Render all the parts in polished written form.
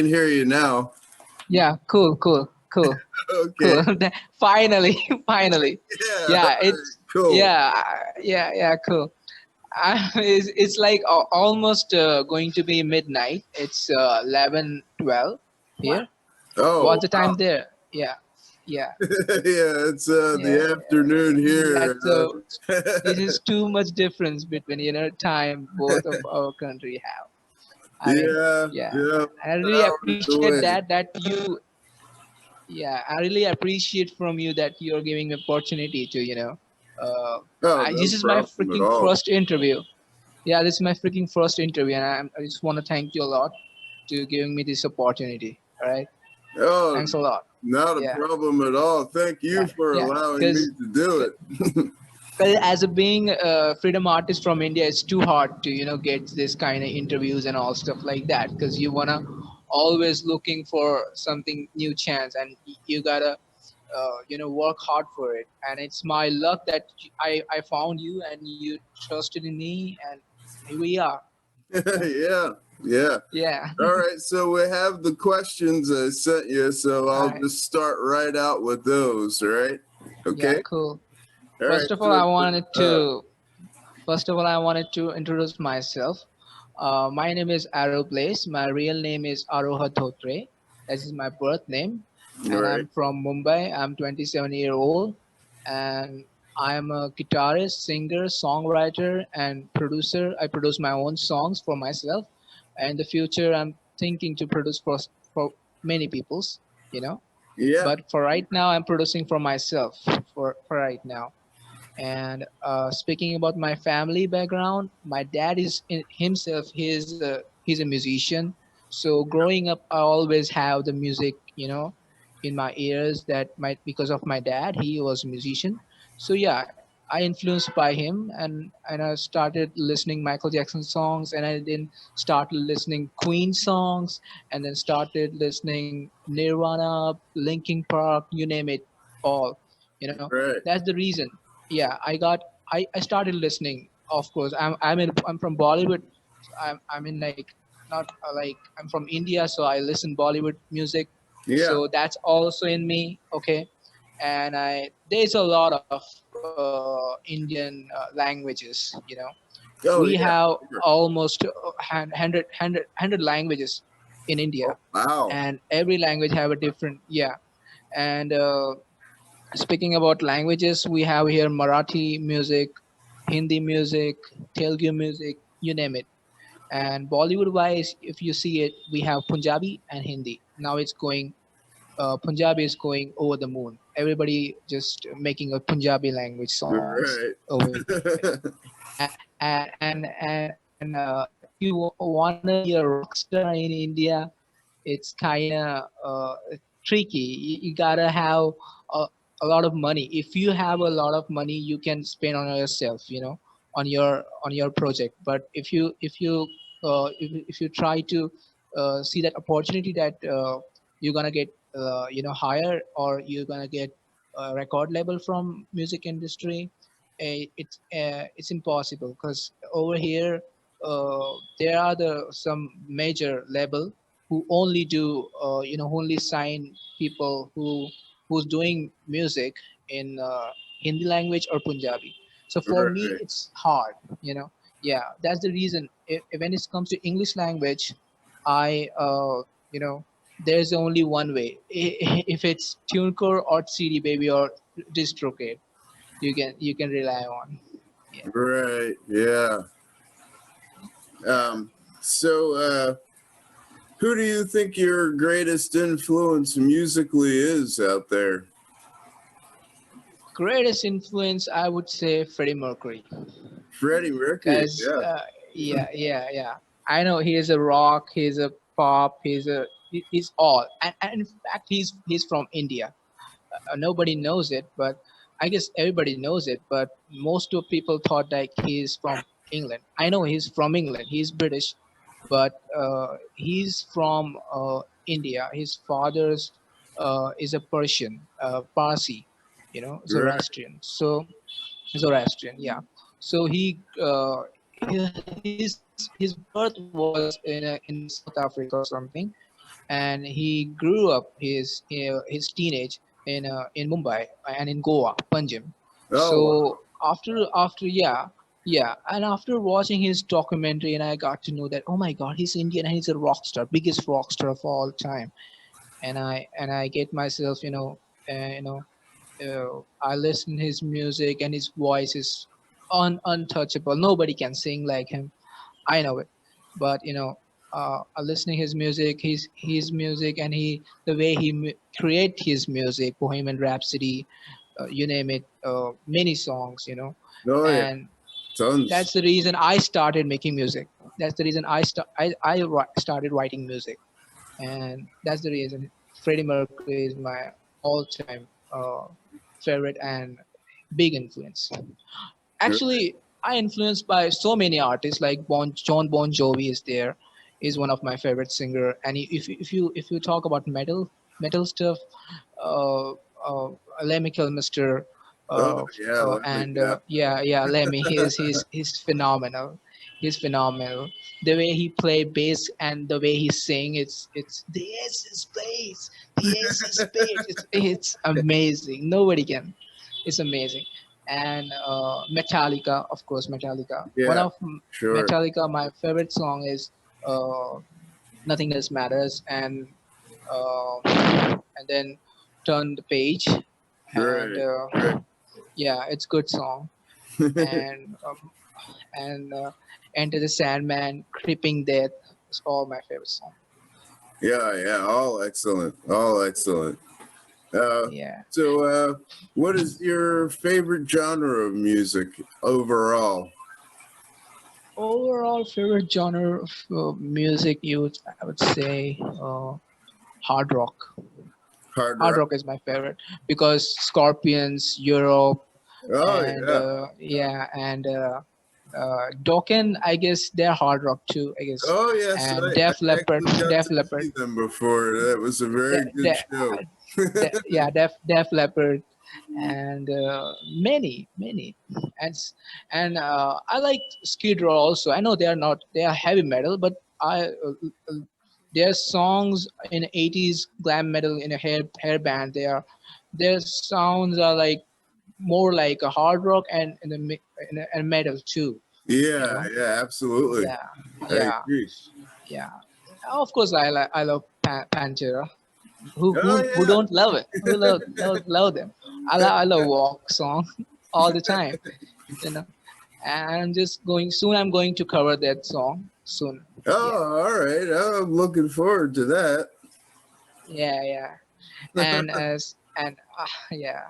can hear you now. Yeah, cool. Okay. Finally, finally. Yeah. Yeah, it's Cool. cool. It's like almost going to be midnight. It's 11:12 here. Oh, What's the time wow. there? Yeah, yeah, Yeah, it's yeah. the afternoon here. That's this is too much difference between time both of our country have. I mean, Yeah, yeah, yeah. I really Hours appreciate away. that you. Yeah, I really appreciate from you that you're giving me opportunity to Oh, no this is my problem at freaking all. first interview. Yeah, this is my freaking first interview, and I just want to thank you a lot to giving me this opportunity. All right, Oh, thanks a lot. not a Yeah, problem at all. Thank you yeah, for yeah. allowing me Because to do it. as a being a freedom artist from India, it's too hard to get this kind of interviews and all stuff like that. Because you wanna always looking for something new chance, and you gotta work hard for it. And it's my luck that I found you and you trusted in me, and here we are. Yeah, yeah. Yeah. All right, so we have the questions I sent you, so All I'll right. just start right out with those, all right? Yeah, Okay? cool. All right, First of all, so I wanted to introduce myself. My name is Aro Place. My real name is Aroha Thotre. This is my birth name, all and right. I'm from Mumbai. I'm 27-year old, and I'm a guitarist, singer, songwriter, and producer. I produce my own songs for myself. In the future, I'm thinking to produce for many people's, you know. Yeah, But for right now, I'm producing for myself. For right now. And speaking about my family background, my dad is himself. He's a musician. So growing up, I always have the music, in my ears. That might because of my dad. He was a musician. So yeah, I influenced by him, and I started listening Michael Jackson songs, and I then started listening Queen songs, and then started listening Nirvana, Linkin Park, you name it, all. right. That's the reason. Yeah, I started listening. Of course, I'm from Bollywood. I'm in like not like I'm from India, so I listen Bollywood music. Yeah. So that's also in me. Okay, and I there's a lot of Indian languages. We Oh, yeah. have Sure. almost 100 languages in India, Oh, wow. and every language have a different, yeah. And speaking about languages, we have here Marathi music, Hindi music, Telugu music, you name it. And Bollywood wise, if you see it, we have Punjabi and Hindi. Now it's going, Punjabi is going over the moon. Everybody just making a Punjabi language songs Right. over here. And if you want to be a rock star in India, it's kind of tricky. You gotta have a, a lot of money. If you have a lot of money, you can spend on yourself, on your project. But if you try to see that opportunity that you're gonna get higher, or you're gonna get a record label from music industry, it's impossible, because over here there are some major label who only do who only sign people who's doing music in Hindi language or Punjabi. So for me, Right. it's hard. Yeah, that's the reason. When it comes to English language, I there's only one way. If it's TuneCore or CD Baby or DistroKid, you can rely on. Yeah. Right. Yeah. Um, so, who do you think your greatest influence musically is out there? Greatest influence, I would say Freddie Mercury. Freddie Mercury. Because Yeah. yeah, I know he is a rock, he's a pop, he's all, and in fact he's from India. Nobody knows it, but I guess everybody knows it. But most of people thought like he's from England. I know he's from England. He's British, but he's from India. His father's is a Persian, Parsi, Right. Zoroastrian. So Zoroastrian, yeah. So his birth was in South Africa or something, and he grew up his teenage in Mumbai and in Goa, Panjim. Oh, wow. So after yeah, and after watching his documentary, and I got to know that, oh my God, he's Indian and he's a rock star, biggest rock star of all time. And I get myself, I listen his music, and his voice is untouchable. Nobody can sing like him. I know it, but listening his music, his music, and the way he create his music, Bohemian Rhapsody, you name it, many songs, Oh, yeah. and Tons. that's the reason I started making music. That's the reason I started writing music, and that's the reason Freddie Mercury is my all-time favorite and big influence. Actually, I influenced by so many artists like John Bon Jovi is there, is one of my favorite singer. And if you talk about metal stuff, uh, uh, Lemmy Kilmister, Oh, yeah. Let me, and yeah. yeah, Lemmy, he's phenomenal. He's phenomenal. The way he play bass and the way he sing, it's the ace is space, the ace is space. It's amazing. Nobody can. It's amazing. And Metallica, of course, Metallica. One Yeah, of sure. Metallica, my favorite song is "Nothing Else Matters," and then "Turn the Page," and Great. Great. yeah, it's good song. And "Enter the Sandman," "Creeping Death" is all my favorite song. Yeah, yeah. All excellent. All excellent. Uh, Yeah. so, what is your favorite genre of music overall? Overall favorite genre of music, I would say hard rock. Hard Hard rock. rock is my favorite because Scorpions, Europe, Oh, and yeah. yeah, and Dokken. I guess they're hard rock too. I guess, Oh, yes. and I actually got Def to Leppard, see them before. That was a very de, good de, show. yeah, Def Leppard, and many, and I like Skid Row also. I know they are heavy metal, but their songs in 80s glam metal in a hair band, their sounds are like more like a hard rock and metal too, you Yeah, know. yeah, absolutely. Yeah, I yeah, agree. yeah. Of course, I love Pantera. Who Oh, don't love it? Who love them? I love Walk song all the time, you know. And I'm going to cover that song soon. yeah. Yeah, Oh, all right. Oh, I'm looking forward to that. yeah. And as and yeah,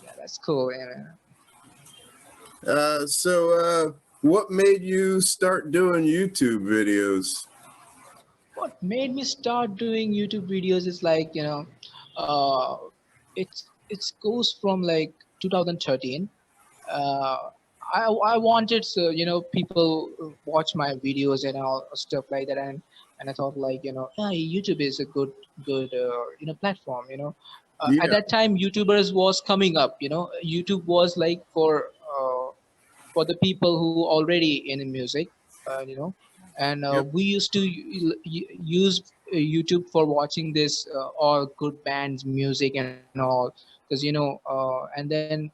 yeah, that's cool. Yeah. So, what made you start doing YouTube videos? What made me start doing YouTube videos is like, uh, it goes from like 2013. Uh, I wanted, so people watch my videos and all stuff like that, and I thought, like, yeah, YouTube is a good platform. At Yeah, that time, YouTubers was coming up. YouTube was like for the people who already in music, and yep, we used to use YouTube for watching this all good bands music and all, because and then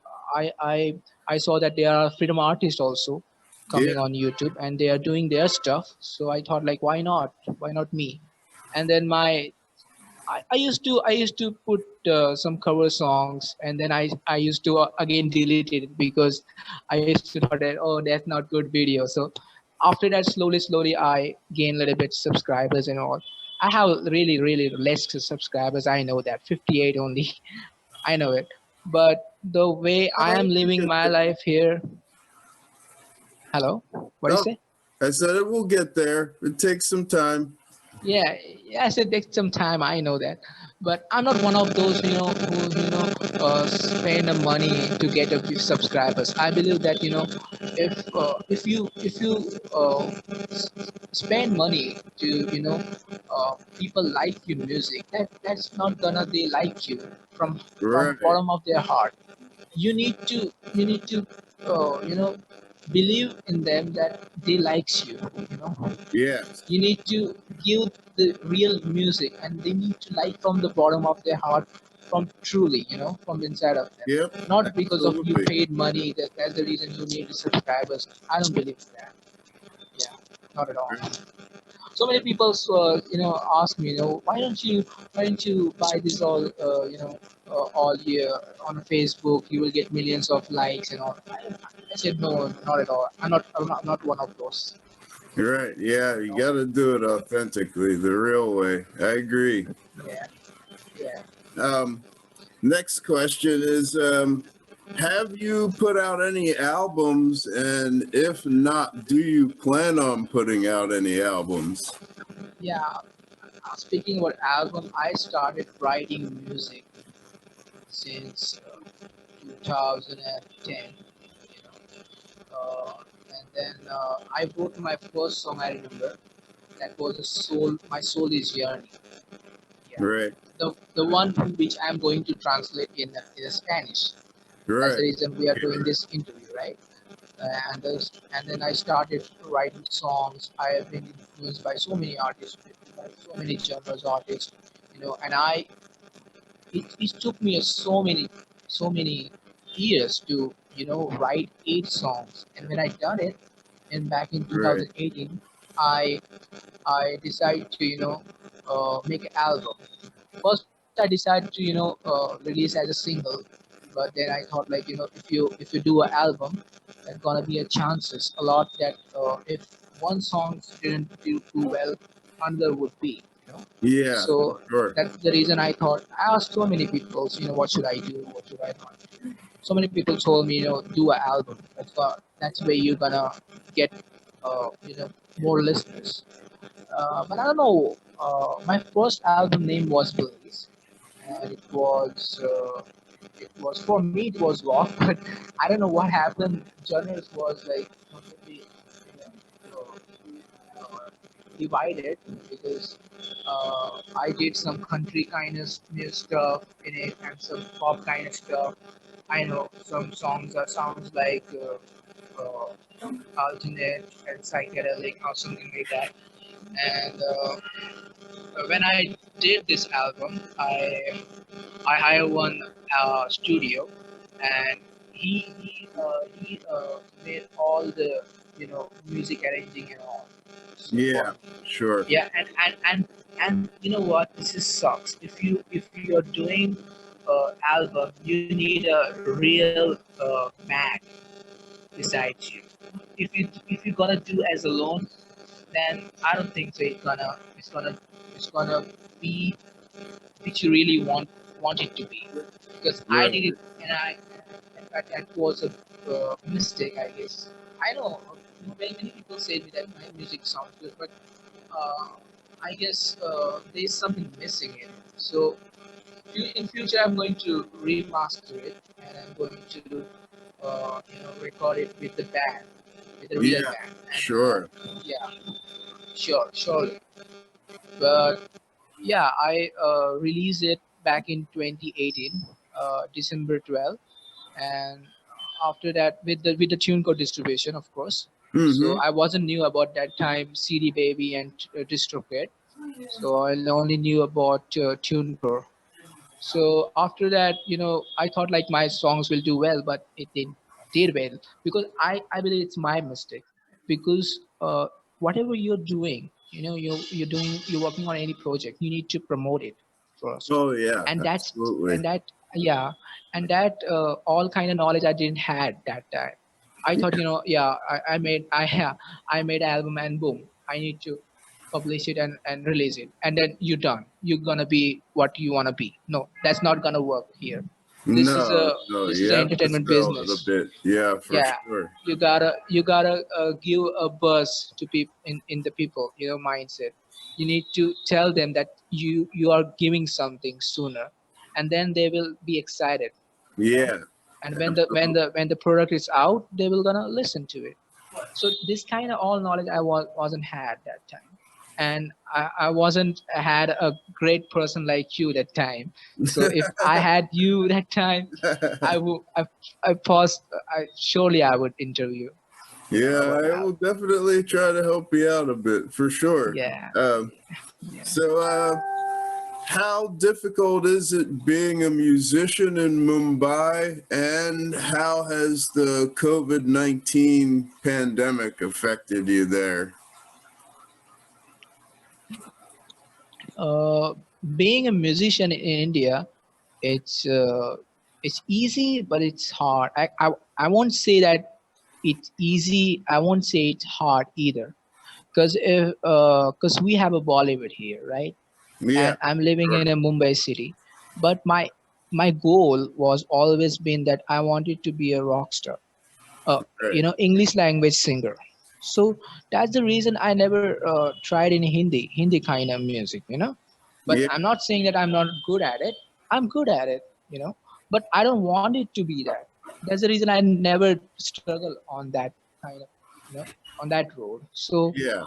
I saw that there are freedom artists also coming yeah, on YouTube, and they are doing their stuff. So I thought, like, why not me? And then I used to put some cover songs, and then I used to again delete it because I used to thought that, oh, that's not good video. So after that, slowly I gained a little bit subscribers and all. I have really less subscribers. I know that, 58 only. I know it, but the way I oh, am we'll living get my there. life here. Hello, what do you Oh, say? I said it will get there. It takes some time. Yeah, yes, it takes some time. I know that, but I'm not one of those, who spend the money to get a few subscribers. I believe that, if you spend money to, people like your music, that's not gonna they like you from Right. bottom of their heart. You need to believe in them that they likes you. You know, Yes. you need to give the real music, and they need to like from the bottom of their heart, from truly, from the inside of them. Yep. Not because of you Absolutely. paid money, that's the reason you need subscribers. I don't believe in that. Yeah, not at all. So many people ask me, why don't you buy this all year on Facebook, you will get millions of likes and all. I said no, not at all. I'm not one of those. You're right. Yeah, you you know got to do it authentically, the real way. I agree. yeah, yeah. Um, Next question is, have you put out any albums? And if not, do you plan on putting out any albums? Yeah, speaking about album, I started writing music since 2010. You know, and then I wrote my first song. I remember that was My soul is yearning. Yeah, Right. the one which I'm going to translate in Spanish. That's the Right. reason we are doing this interview, right? And then I started writing songs. I have been influenced by so many artists, by so many genres artists, and it took me so many years to write 8 songs. And when I done it, and back in Right. 2018, I decided to make an album. First, I decided to release as a single, but then I thought, like, if you do an album, there's gonna be a chances a lot that if one song didn't do too well, another would be. Yeah, So sure. that's the reason I thought. I asked so many people, what should I do? What should I not do? So many people told me, do an album. That's where you're gonna get, more listeners. But I don't know. My first album name was Blaze, and it was for me. It was rock, but I don't know what happened. Genres was like completely, uh, divided because I did some country kind of new stuff in it and some pop kind of stuff. I know some songs are sounds like alternate and psychedelic or something like that. And when I did this album, I hired one studio, and he made all the music arranging and all. So for Yeah, me. sure. Yeah, and you know what? This is sucks. If you're doing album, you need a real Mac beside you. If you're gonna do as alone, then I don't think so. It's gonna be which you really want it to be. Because I Right. did it, and in fact that was a mistake, I guess. I know many people say me that my music sounds good, but uh, I guess there's something missing in it. So in future, I'm going to remaster it, and I'm going to record it with the band, with the real Yeah, band, and sure. yeah, sure, surely. But yeah, I released it back in 2018, December 12th, and after that with the TuneCore distribution, of course. So Mm-hmm. I wasn't new about that time CD Baby and DistroKid, so I only knew about TuneCore. So after that, I thought like my songs will do well, but it did well because I believe it's my mistake because whatever you're doing, you're working on any project, you need to promote it first, Oh, yeah, and that's absolutely. and that yeah, and that all kind of knowledge I didn't had that time. I thought, yeah, I made album and boom, I need to publish it and release it, and then you're done, you're gonna be what you want to be. No, that's not gonna work here. this is No, a no, this you is an have to entertainment sell it a business. bit. Yeah, for Yeah, sure. you gotta give a buzz to people in the people mindset. You need to tell them that you are giving something sooner, and then they will be excited, you know Yeah, and absolutely. when the product is out, they will gonna listen to it. So this kind of all knowledge I wasn't had that time, and I wasn't had a great person like you that time. So if I had you that time, I would I paused. I surely I would interview. Yeah, about I will definitely try to help you out a bit for sure. yeah, Um, yeah. so, how difficult is it being a musician in Mumbai, and how has the COVID-19 pandemic affected you there? Uh, Being a musician in India, it's easy, but it's hard. I won't say that it's easy. I won't say it's hard either, because we have a Bollywood here, right? Yeah, And I'm living sure. in a Mumbai city. But my goal was always been that I wanted to be a rock star, Right. English language singer. So that's the reason I never tried in Hindi kind of music, But Yeah, I'm not saying that I'm not good at it. I'm good at it, But I don't want it to be that. That's the reason I never struggle on that kind of, on that road. So, yeah,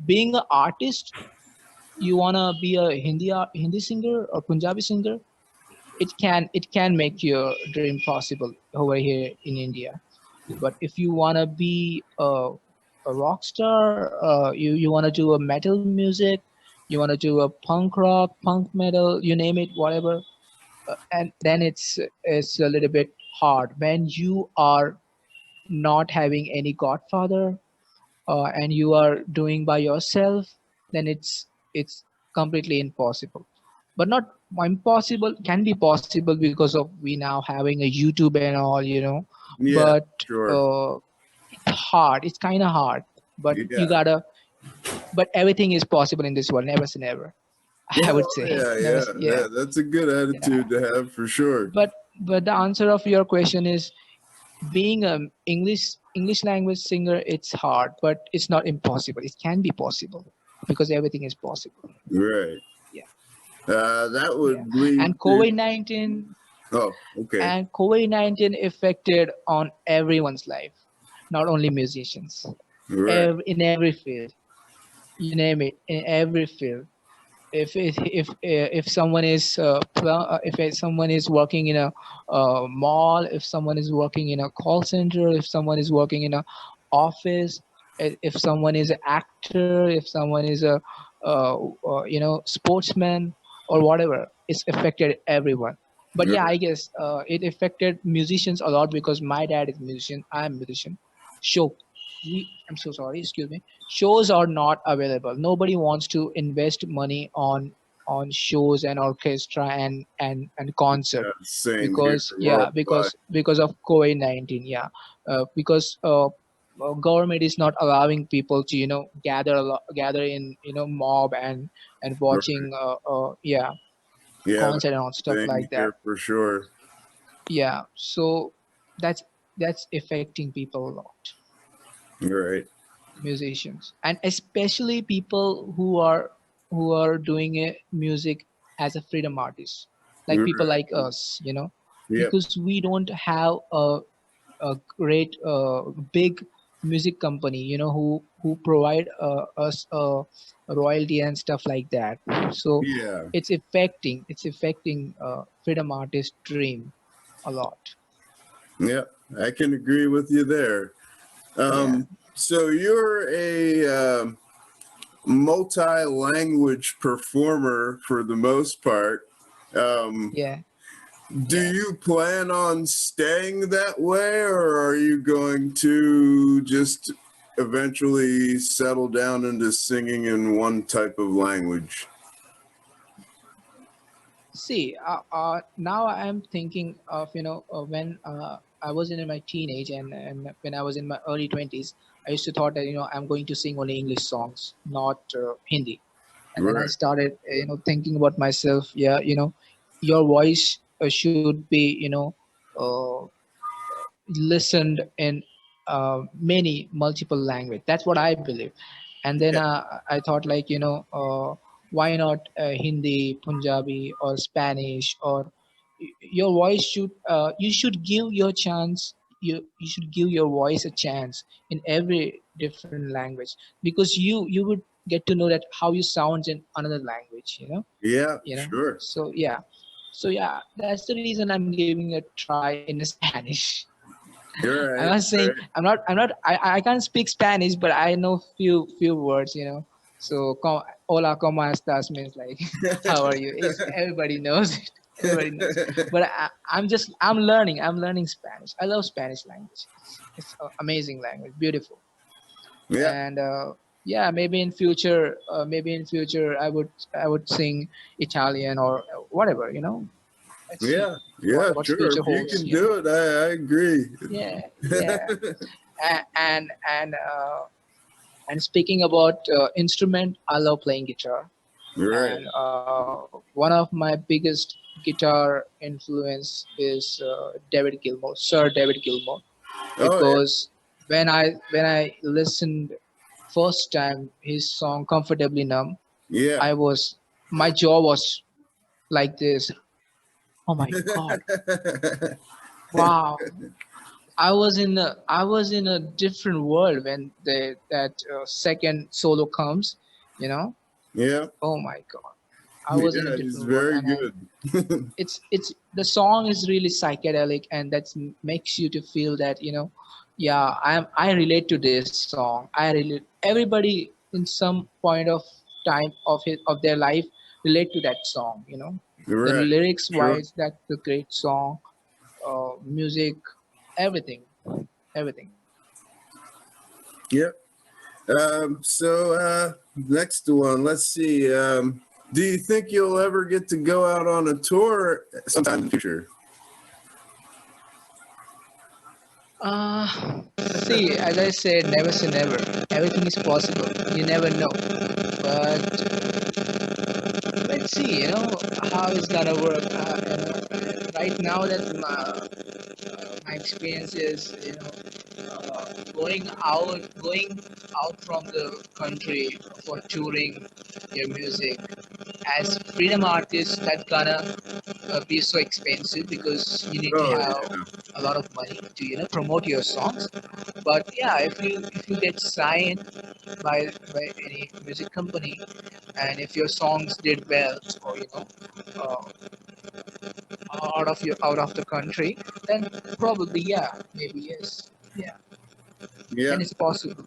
being an artist, you wanna be a Hindi singer or Punjabi singer, it can make your dream possible over here in India. But if you want to be a rock star, you want to do a metal music, you want to do a punk rock, punk metal, you name it, whatever, and then it's a little bit hard when you are not having any godfather, and you are doing by yourself. Then it's completely impossible. But not impossible, can be possible because of we now having a YouTube and all, yeah, But sure. uh, hard. It's kind of hard, but you Yeah. gotta. But everything is possible in this world. Never say never. I Yeah, would say yeah, never. yeah. Yeah, That's a good yeah. attitude to have for sure. But the answer of your question is being a English language singer. It's hard, but it's not impossible. It can be possible because everything is possible. Right. Yeah, That yeah. would lead And to, oh, okay. COVID-19 affected on everyone's life, not only musicians. Right. In every field, you name it, in every field. If someone is if someone is working in a mall, if someone is working in a call center, if someone is working in a office, if someone is an actor, if someone is a sportsman or whatever, it's affected everyone. But yeah, Right. I guess it affected musicians a lot because my dad is a musician, I'm a musician. So I'm so sorry, excuse me. Shows are not available. Nobody wants to invest money on shows and orchestra and concert Yeah, same here because yeah, worldwide. because of COVID-19. Yeah, because government is not allowing people to gather in mob and Right. watching yeah, Yeah, concert and all stuff same like that. here for sure. Yeah, so that's that's affecting people a lot, Right. musicians, and especially people who are doing music as a freedom artist, like people Right. like us, Yep. because we don't have a great big music company, who provide us royalty and stuff like that. So Yeah. it's affecting freedom artist dream a lot. Yep. I can agree with you there. Yeah, So you're a multi-language performer for the most part. Um, yeah, do yeah. you plan on staying that way, or are you going to just eventually settle down into singing in one type of language? See, now I'm thinking of when I was in my teenage and when I was in my early 20s, I used to thought that I'm going to sing only English songs, not Hindi. And then I Right. started thinking about myself. Yeah, your voice should be uh, listened in many multiple language. That's what I believe. And then Yeah. I thought like why not Hindi, Punjabi, or Spanish, or your voice should you should give your chance. You should give your voice a chance in every different language because you would get to know that how you sound in another language. Yeah. You know. Sure. So yeah, that's the reason I'm giving a try in Spanish. You're I'm right. not saying Right. I can't speak Spanish, but I know few words, you know. So hola, ¿cómo estás? Means like, how are you? Everybody knows it. Everybody knows. But I'm learning. I'm learning Spanish. I love Spanish language. It's an amazing language, beautiful. Yeah. And yeah, maybe in future, I would sing Italian or whatever, you know. Let's see Yeah. Yeah. what Sure. future If you holds, can you know. do it, I agree. Yeah, yeah. And speaking about instrument, I love playing guitar. Right. And one of my biggest guitar influence is David Gilmour, Sir David Gilmour, Oh because when I listened first time his song "Comfortably Numb," yeah. I was my jaw was like this. Oh my God! Yeah. Wow! I was in a different world when that second solo comes, you know. Yeah. Oh my God! I was in a Yeah. He's different world, very and good. it's the song is really psychedelic, and that makes you to feel that, you know, yeah, I relate to this song. I relate, everybody in some point of time of their life relate to that song, you know. The Right. lyrics True. wise, that's the great song. Music, everything, everything. Yep. Next one, let's see. Do you think you'll ever get to go out on a tour sometime in the future? See, as I said, never say never. Everything is possible. You never know. But let's see, you know, how it's gonna work. You know, right now that my experience is, you know, going out from the country for touring your music as freedom artist, that's gonna be so expensive because you need to Oh, have a lot of money to, you know, promote your songs. But yeah, if you get signed by any music company, and if your songs did well, or you know, uh, out of the country, then probably, yeah, maybe yes, yeah, yeah. then it's possible.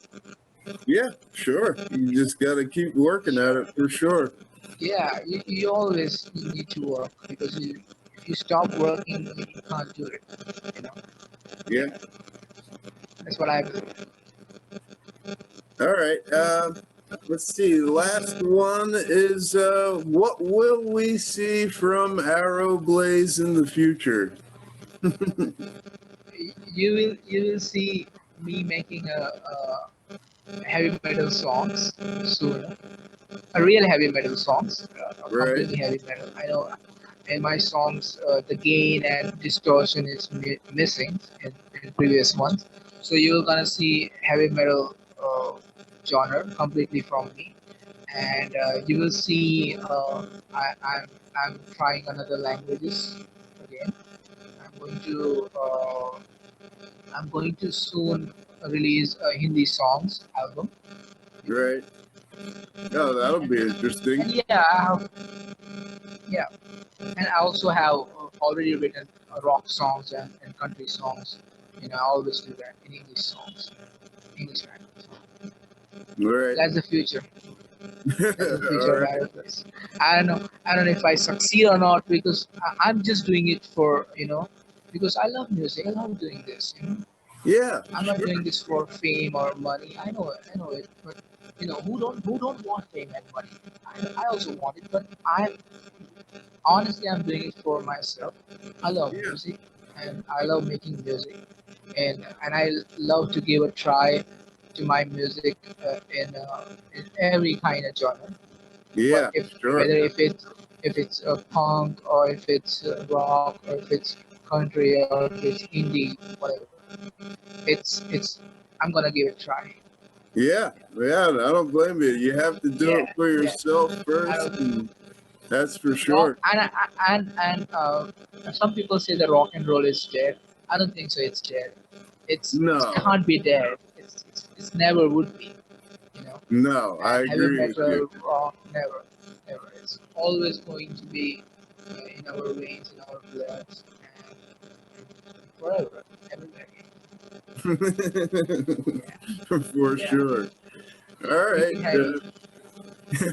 Yeah, sure. You just got to keep working at it for sure. Yeah, you always need to work, because if you stop working, you can't do it, you know. Yeah. That's what I believe. All right. Let's see. The last one is what will we see from Arrow Blaze in the future? You will see me making a heavy metal songs soon, a real heavy metal songs, Right. completely heavy metal. I know in my songs the gain and distortion is missing in previous ones, so you're gonna see heavy metal genre completely from me. And you will see I'm trying another languages again. I'm going to soon release a Hindi songs album, you know. Right. Oh, that'll be interesting. And yeah, I have, yeah, and I also have already written rock songs and country songs. You know, I always do that in English songs, English language. Right. That's the future. That's the All future of right. Aeropress. I don't know. I don't know if I succeed or not, because I'm just doing it for, you know, because I love music. I love doing this. You know, Yeah. I'm not Sure. doing this for fame or money. I know it. I know it. But you know, who don't want fame and money? I also want it, but I'm doing it for myself. I love Yeah. music, and I love making music, and I love to give a try to my music in every kind of genre. But Yeah. if Sure. whether if it's a punk, or if it's rock, or if it's country, or if it's indie, whatever, it's I'm gonna give it a try. Yeah. Yeah. I don't blame you. You have to do it Yeah, for yeah. yourself I first, don't and that's for rock sure. and some people say the rock and roll is dead. I don't think so. It's dead. It No. can't be dead. It's never would be. You know, No. I and heavy agree with you. metal, rock, never, never. It's always going to be in our veins, in our blood, and forever, everywhere. For sure. All right.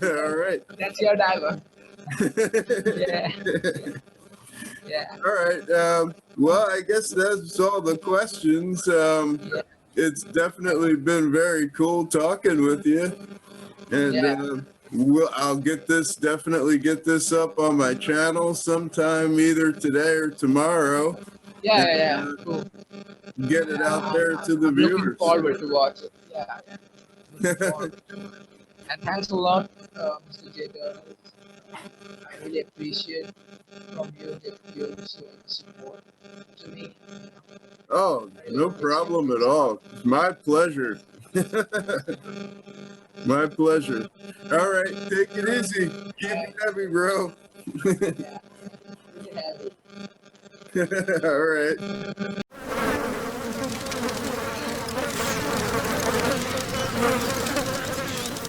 All right. That's your diver. Yeah. Yeah. All right. Well, I guess that's all the questions. Yeah. It's definitely been very cool talking with you, and Yeah. I'll definitely get this up on my channel sometime, either today or tomorrow, Yeah. and Yeah. Cool. get it out there to the I'm looking viewers. forward to watch it. Yeah. Looking forward. And thanks a lot, Mr. Jacob. I really appreciate from you that you're showing support to me. Oh, I really no appreciate problem at it. all. It's my pleasure. My pleasure. All right, take it easy. Keep it heavy, bro. Yeah. Really happy. All right.